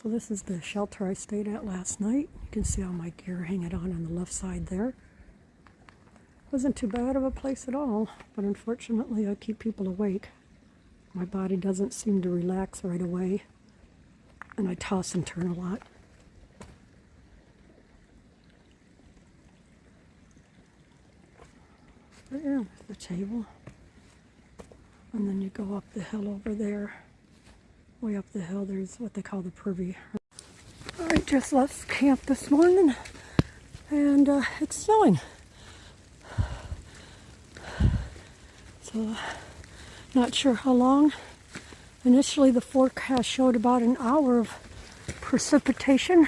So this is the shelter I stayed at last night. You can see all my gear hanging on the left side there. Wasn't too bad of a place at all, but unfortunately I keep people awake. My body doesn't seem to relax right away, and I toss and turn a lot. But yeah, the table. And then you go up the hill over there. Way up the hill, there's what they call the privy. I just left camp this morning, and it's snowing. So, not sure how long. Initially, the forecast showed about an hour of precipitation.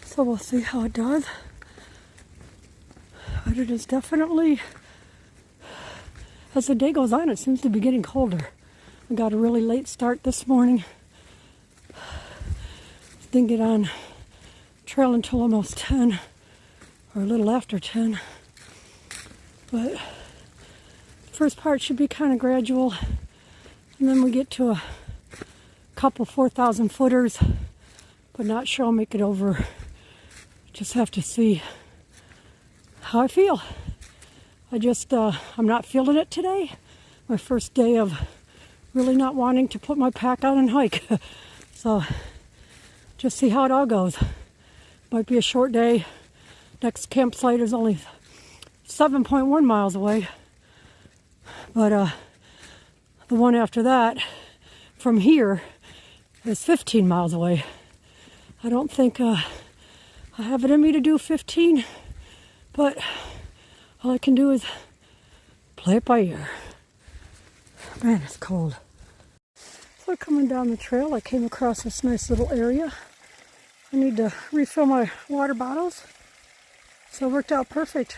So we'll see how it does. But it is definitely, as the day goes on, it seems to be getting colder. I got a really late start this morning. Didn't get on trail until almost 10, or a little after 10. But the first part should be kind of gradual, and then we get to a couple 4,000 footers, but not sure I'll make it over. Just have to see how I feel. I'm not feeling it today. My first day of really not wanting to put my pack on and hike. So just see how it all goes. Might be a short day. Next campsite is only 7.1 miles away. But the one after that, from here, is 15 miles away. I don't think I have it in me to do 15, but all I can do is play it by ear. Man, it's cold. So coming down the trail, I came across this nice little area. I need to refill my water bottles, so it worked out perfect.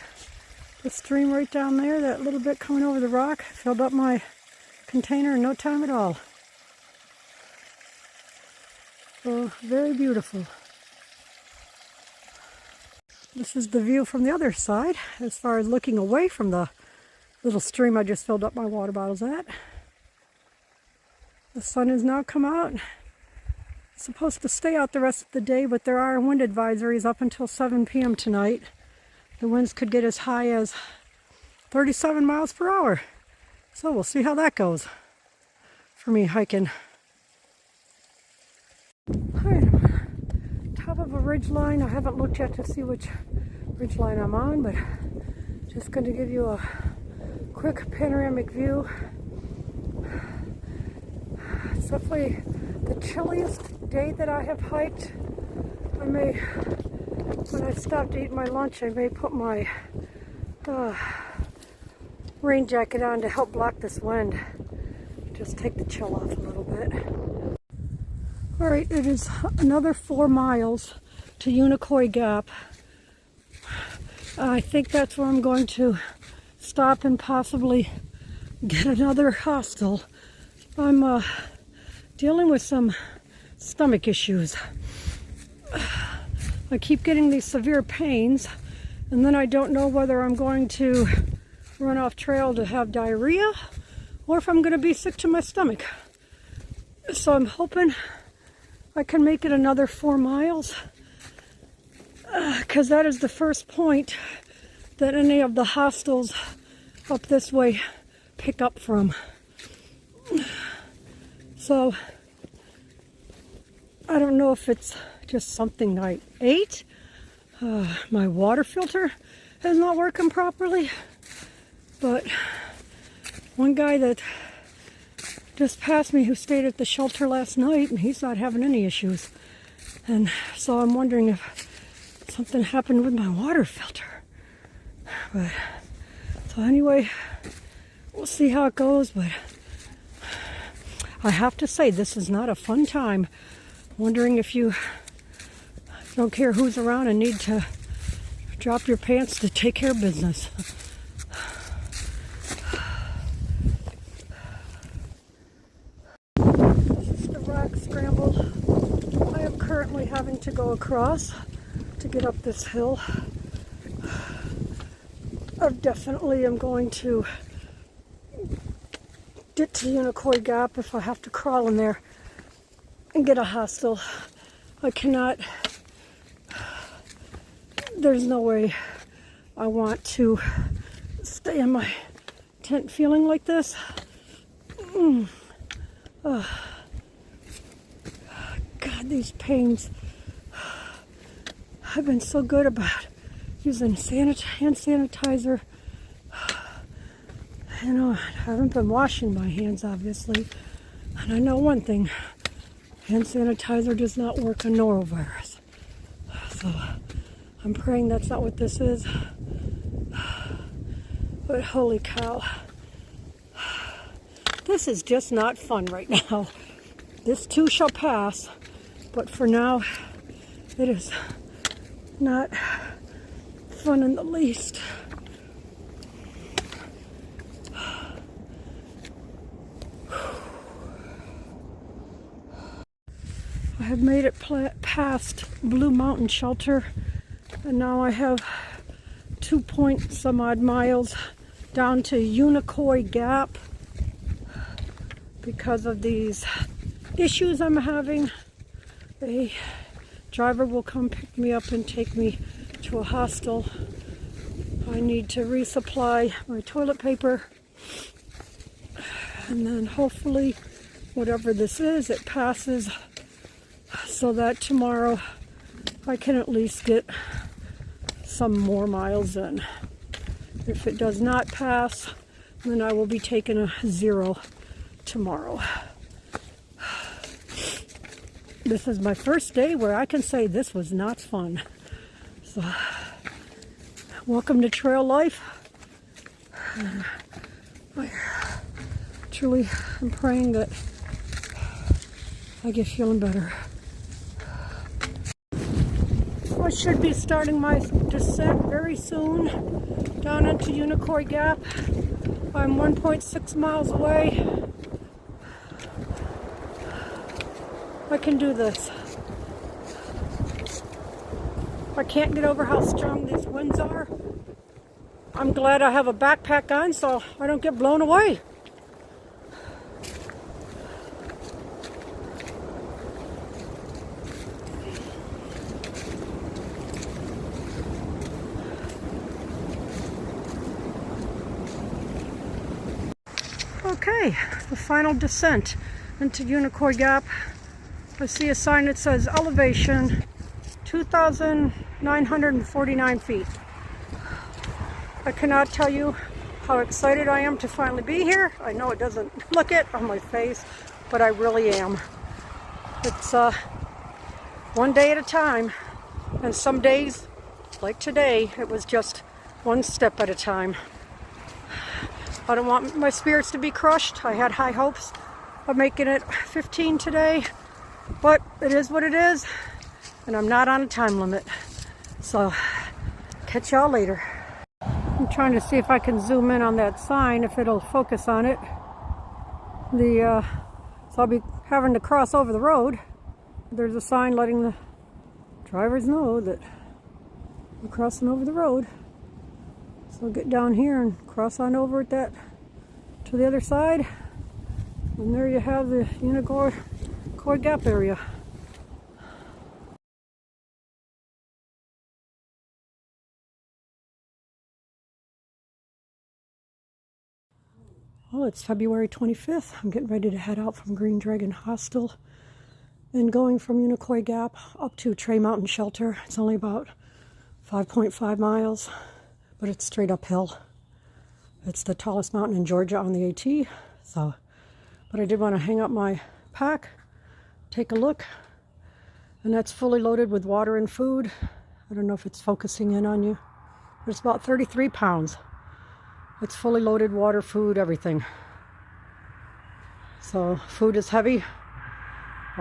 The stream right down there, that little bit coming over the rock, filled up my container in no time at all. So, very beautiful. This is the view from the other side, as far as looking away from the little stream I just filled up my water bottles at. The sun has now come out. It's supposed to stay out the rest of the day, but there are wind advisories up until 7 p.m. tonight. The winds could get as high as 37 miles per hour. So we'll see how that goes for me hiking. Alright, I'm on top of a ridge line. I haven't looked yet to see which ridge line I'm on, but just going to give you a quick panoramic view. It's definitely the chilliest day that I have hiked. When I stopped eating my lunch, I may put my rain jacket on to help block this wind. Just take the chill off a little bit. Alright, it is another 4 miles to Unicoi Gap. I think that's where I'm going to stop and possibly get another hostel. I'm dealing with some stomach issues. I keep getting these severe pains, and then I don't know whether I'm going to run off trail to have diarrhea or if I'm going to be sick to my stomach. So I'm hoping I can make it another 4 miles, because that is the first point that any of the hostels up this way pick up from. So I don't know if it's just something I ate. My water filter is not working properly. But one guy that just passed me who stayed at the shelter last night, and he's not having any issues. And so I'm wondering if something happened with my water filter. But so anyway, we'll see how it goes. But I have to say, this is not a fun time. Wondering if you don't care who's around and need to drop your pants to take care of business. This is the rock scramble I am currently having to go across to get up this hill. I definitely am going to get to Unicoi Gap if I have to crawl in there and get a hostel. I cannot, there's no way I want to stay in my tent feeling like this. Oh. God, these pains. I've been so good about using hand sanitizer. You know, I haven't been washing my hands, obviously. And I know one thing, hand sanitizer does not work on norovirus. So I'm praying that's not what this is. But holy cow. This is just not fun right now. This too shall pass. But for now, it is not fun in the least. I have made it past Blue Mountain Shelter, and now I have 2 point some odd miles down to Unicoi Gap because of these issues I'm having. A driver will come pick me up and take me to a hostel. I need to resupply my toilet paper, and then hopefully whatever this is, it passes so that tomorrow I can at least get some more miles in. If it does not pass, then I will be taking a 0 tomorrow. This is my first day where I can say this was not fun. So, welcome to trail life. I truly am praying that I get feeling better. I should be starting my descent very soon down into Unicoi Gap. I'm 1.6 miles away. I can do this. I can't get over how strong these winds are. I'm glad I have a backpack on so I don't get blown away. Okay, the final descent into Unicoi Gap. I see a sign that says elevation 2,949 feet. I cannot tell you how excited I am to finally be here. I know it doesn't look it on my face, but I really am. It's one day at a time, and some days, like today, it was just one step at a time. I don't want my spirits to be crushed. I had high hopes of making it 15 today, but it is what it is, and I'm not on a time limit. So, catch y'all later. I'm trying to see if I can zoom in on that sign, if it'll focus on it. So I'll be having to cross over the road. There's a sign letting the drivers know that I'm crossing over the road. So I'll get down here and cross on over at that to the other side. And there you have the Unicoi Gap area. Well, it's February 25th. I'm getting ready to head out from Green Dragon Hostel and going from Unicoi Gap up to Trey Mountain Shelter. It's only about 5.5 miles, but it's straight uphill. It's the tallest mountain in Georgia on the AT. But I did want to hang up my pack, take a look, and that's fully loaded with water and food. I don't know if it's focusing in on you, but it's about 33 pounds. It's fully loaded, water, food, everything. So food is heavy.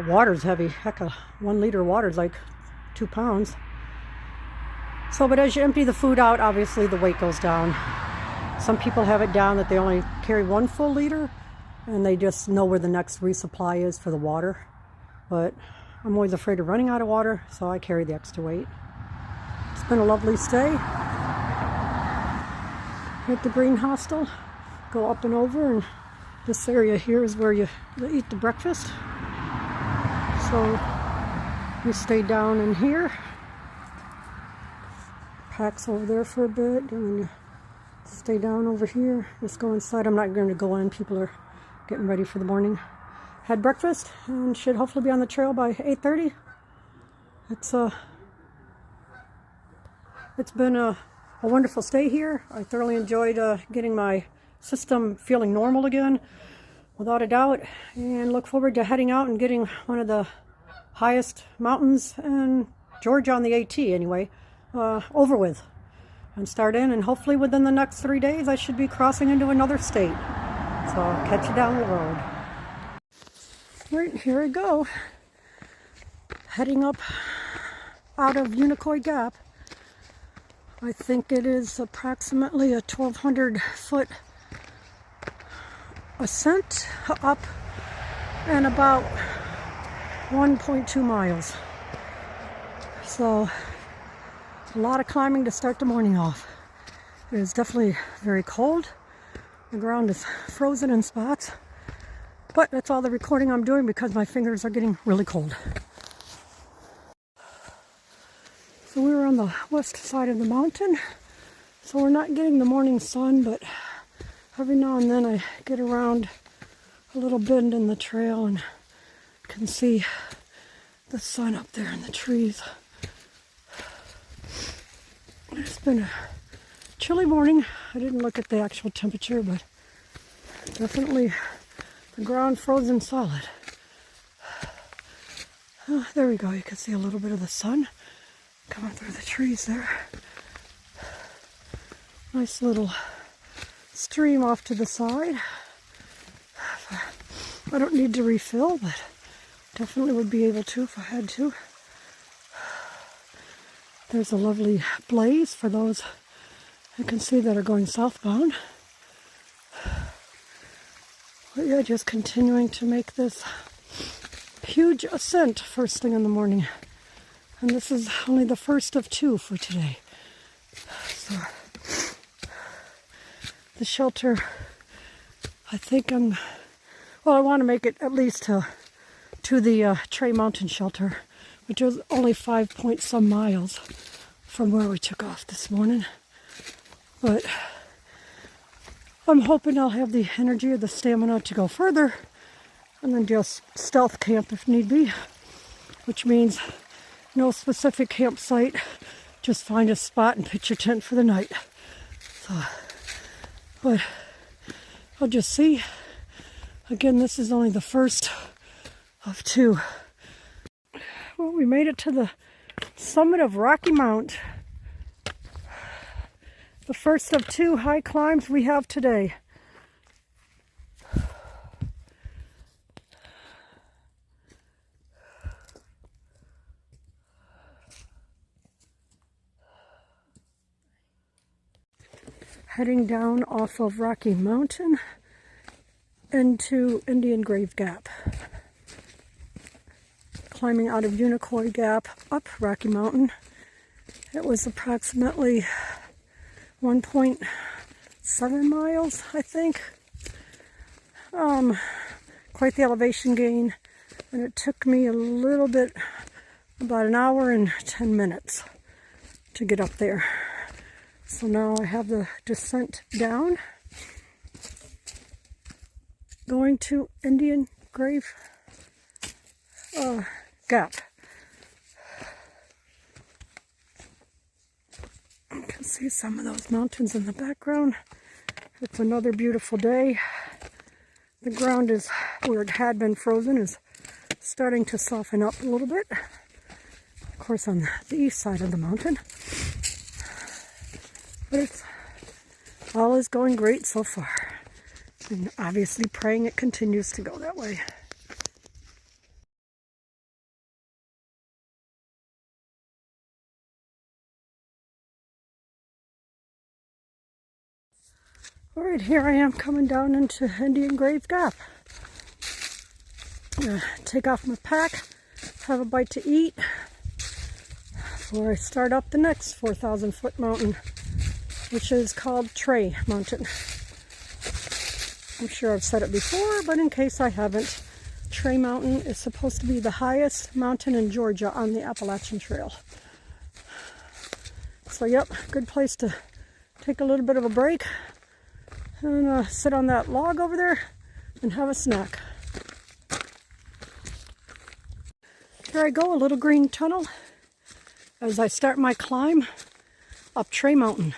Water's heavy. Heck, 1 liter of water is like 2 pounds. So, but as you empty the food out, obviously the weight goes down. Some people have it down that they only carry 1 full liter, and they just know where the next resupply is for the water. But I'm always afraid of running out of water, so I carry the extra weight. It's been a lovely stay at the Green Hostel. Go up and over, and this area here is where you eat the breakfast. So We stayed down in here. Pack's over there for a bit. I'm gonna stay down over here. Just go inside. I'm not going to go in. People are getting ready for the morning. Had breakfast and should hopefully be on the trail by 8:30. It's been a wonderful stay here. I thoroughly enjoyed getting my system feeling normal again, without a doubt, and look forward to heading out and getting one of the highest mountains in Georgia on the AT anyway, over with, and start in, and hopefully within the next 3 days I should be crossing into another state. So I'll catch you down the road. Right, here I go, heading up out of Unicoi Gap. I think it is approximately a 1,200 foot ascent up and about 1.2 miles. So a lot of climbing to start the morning off. It is definitely very cold. The ground is frozen in spots, but that's all the recording I'm doing because my fingers are getting really cold. So we were on the west side of the mountain, so we're not getting the morning sun, but every now and then I get around a little bend in the trail and can see the sun up there in the trees. It's been a chilly morning. I didn't look at the actual temperature, but definitely the ground frozen solid. Oh, there we go. You can see a little bit of the sun coming through the trees there. Nice little stream off to the side. I don't need to refill, but definitely would be able to if I had to. There's a lovely blaze for those you can see that are going southbound. But yeah, just continuing to make this huge ascent first thing in the morning. And this is only the first of 2 for today. So the shelter, I think I want to make it at least to the Trey mountain shelter, which was only 5-point-some miles from where we took off this morning. But I'm hoping I'll have the energy or the stamina to go further and then just stealth camp if need be, which means no specific campsite, just find a spot and pitch your tent for the night. So, but I'll just see. Again, this is only the first of 2. Well, we made it to the summit of Rocky Mount. The first of 2 high climbs we have today. Heading down off of Rocky Mountain into Indian Grave Gap. Climbing out of Unicoi Gap up Rocky Mountain. It was approximately 1.7 miles, I think. Quite the elevation gain, and it took me a little bit, about an hour and 10 minutes to get up there. So now I have the descent down, going to Indian Grave Gap. You can see some of those mountains in the background. It's another beautiful day. The ground is, where it had been frozen, is starting to soften up a little bit. Of course, on the east side of the mountain. But all is going great so far. And obviously praying it continues to go that way. Alright, here I am coming down into Indian Grave Gap. I'm gonna take off my pack, have a bite to eat before I start up the next 4,000 foot mountain, which is called Trey Mountain. I'm sure I've said it before, but in case I haven't, Trey Mountain is supposed to be the highest mountain in Georgia on the Appalachian Trail. So yep, good place to take a little bit of a break and sit on that log over there and have a snack. Here I go, a little green tunnel as I start my climb up Trey Mountain.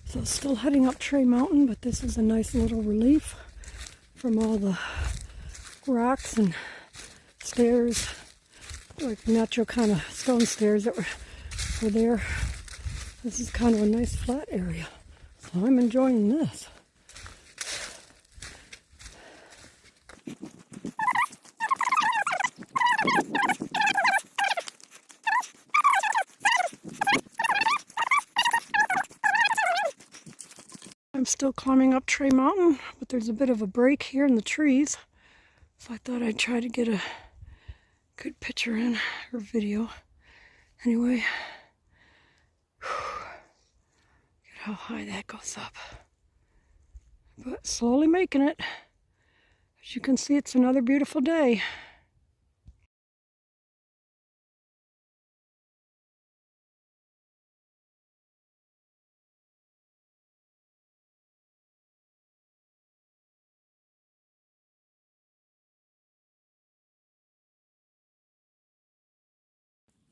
So still heading up Trey Mountain, but this is a nice little relief from all the rocks and stairs, like natural kind of stone stairs that were there. This is kind of a nice flat area, so I'm enjoying this. I'm still climbing up Trey Mountain, but there's a bit of a break here in the trees, so I thought I'd try to get a good picture in or video. Anyway, get how high that goes up. But slowly making it. As you can see, it's another beautiful day.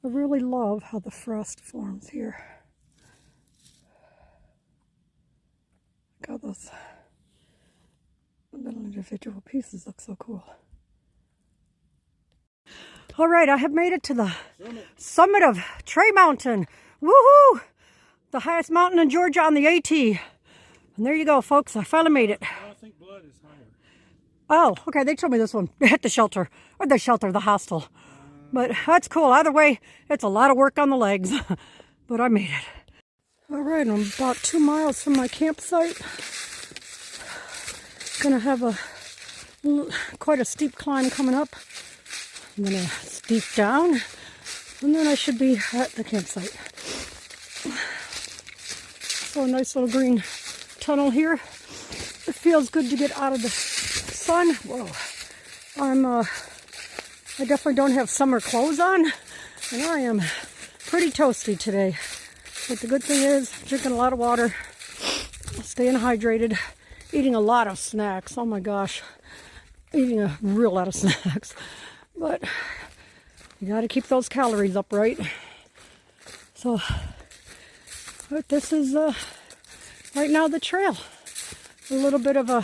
I really love how the frost forms here. Look how those little individual pieces look so cool. All right, I have made it to the summit of Trey Mountain. Woohoo! The highest mountain in Georgia on the AT. And there you go, folks. I finally made it. I think Blood is higher. Oh, okay. They told me this one at the shelter. Or the hostel. But that's cool. Either way, it's a lot of work on the legs. But I made it. All right, I'm about 2 miles from my campsite. Gonna have quite a steep climb coming up. I'm gonna steep down, and then I should be at the campsite. So a nice little green tunnel here. It feels good to get out of the sun. Whoa. I definitely don't have summer clothes on, and I am pretty toasty today. But the good thing is, I'm drinking a lot of water, staying hydrated, eating a lot of snacks. Oh my gosh, eating a real lot of snacks. But you got to keep those calories up, right? So, but this is right now the trail. A little bit of a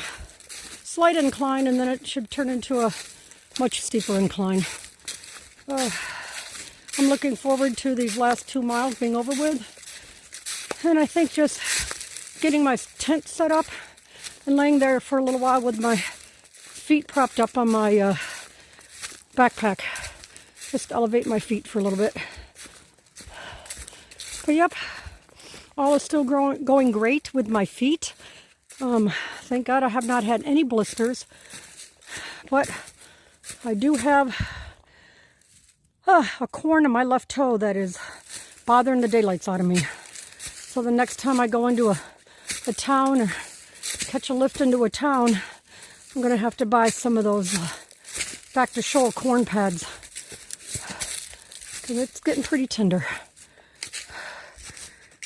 slight incline, and then it should turn into a much steeper incline. I'm looking forward to these last 2 miles being over with. And I think just getting my tent set up and laying there for a little while with my feet propped up on my backpack. Just elevate my feet for a little bit. But yep, all is still going great with my feet. Thank God I have not had any blisters. But I do have a corn in my left toe that is bothering the daylights out of me. So the next time I go into a town or catch a lift into a town, I'm going to have to buy some of those back to shoal corn pads. Because it's getting pretty tender.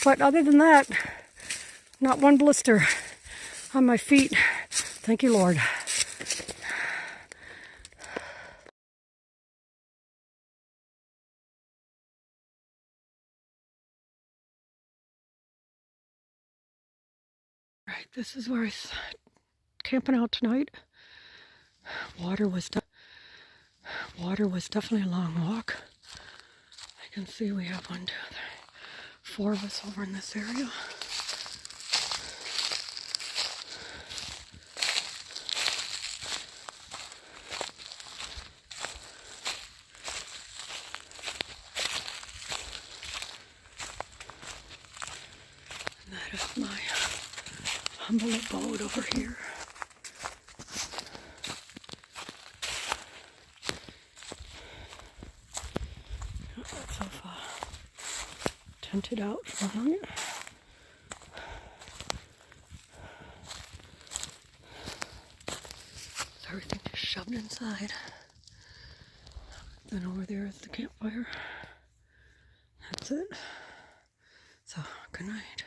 But other than that, not one blister on my feet. Thank you, Lord. Right, this is where I was camping out tonight. Water was definitely a long walk. I can see we have 1, 2, 3, 4 of us over in this area. And that is my humble abode over here. tented out for the night. So everything just shoved inside. Then over there is the campfire. That's it. So, good night.